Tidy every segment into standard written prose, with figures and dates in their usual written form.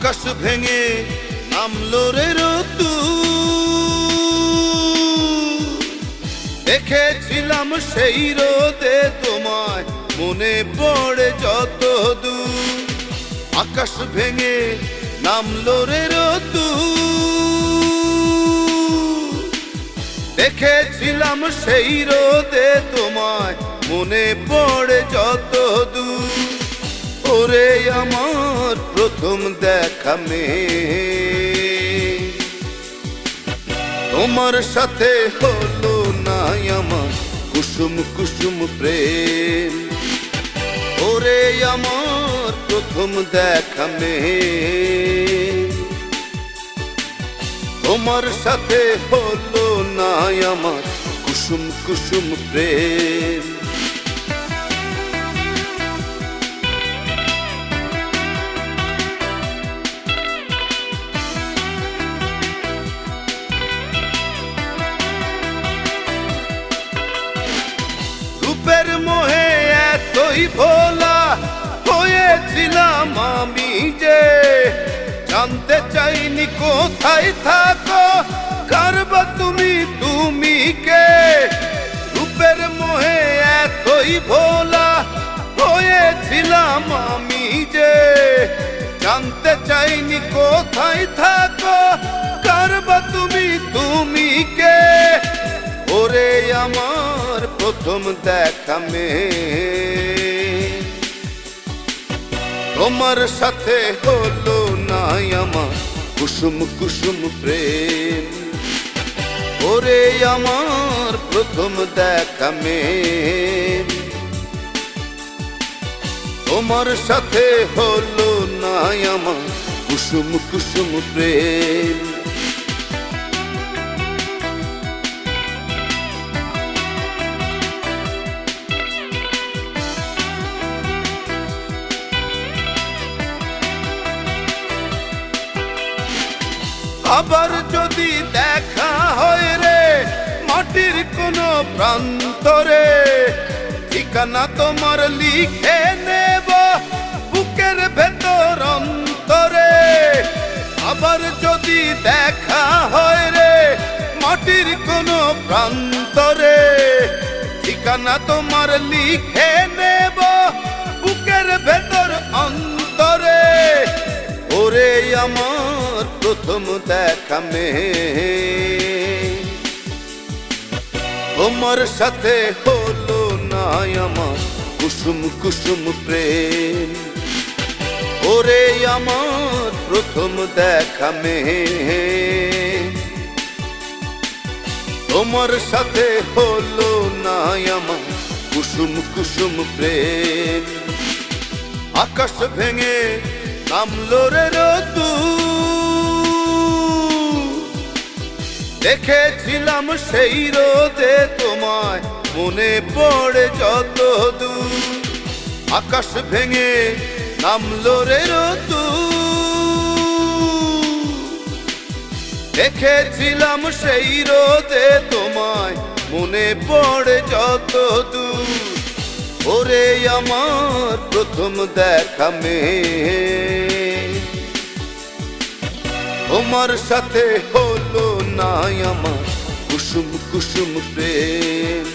আকাশ ভেঙে নামলো রে দেখেছিলাম সেই রোদে তোমায়, মনে পড়ে যত দূর। আকাশ ভেঙে নামলো রে দেখেছিলাম সেই রোদে তোমায়, মনে পড়ে যত দূর। ওরে আমার প্রথম দেখা মেয়ে, তোমার সাথে হলো না আমার কুসুম কুসুম প্রেম। ওরে আমার প্রথম দেখা মেয়ে, তোমার সাথে হলো না আমার কুসুম কুসুম প্রেম। রূপের মোহে এতই ভোলা হয়েছিলাম আমি যে, জানতে চাইনি কোথায় থাকো, কারবা তুমি তুমি কে। রূপের মোহে এতই ভোলা হয়েছিলাম আমি যে, জানতে চাইনি কোথায় থাকো, কারবা তুমি তুমি কে। ওরে আমার প্রথম দেখা মেয়ে, তোমার সাথে হলো না আমার কুসুম কুসুম প্রেম। ওরে আমার প্রথম দেখা মেয়ে, তোমার সাথে হলো না আমার কুসুম কুসুম প্রেম। আবার যদি দেখা হয় রে মাটির কোনো প্রান্তরে, ঠিকানা তোমার লিখে নেব বুকের ভেতর অন্তরে। আবার যদি দেখা হয় রে মাটির কোনো প্রান্তরে, ঠিকানা তোমার লিখে নেব বুকের ভেতর অন্তরে। ওরে আমার প্রথম দেখা মেয়ে, তোমার সাথে হলো না আমার কুসুম কুসুম প্রেম। ওরে আমার প্রথম দেখা মেয়ে, তোমার সাথে হলো না আমার কুসুম কুসুম প্রেম। আকাশ ভেঙে নামলো রে দেখেছিলাম সেই রোদে তোমায়, মনে পড়ে যত দূর। আকাশ ভেঙে নামলো রে দেখেছিলাম সেই রোদে তোমায়, মনে পড়ে যত দূর। ওরে আমার প্রথম দেখা মেয়ে, তোমার সাথে হলো না আমার কুসুম কুসুম প্রেম।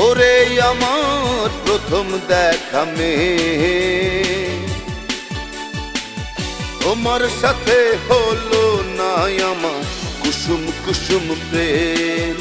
ওরে আমার প্রথম দেখা মেয়ে, তোমার সাথে হলো না আমার কুসুম কুসুম প্রেম।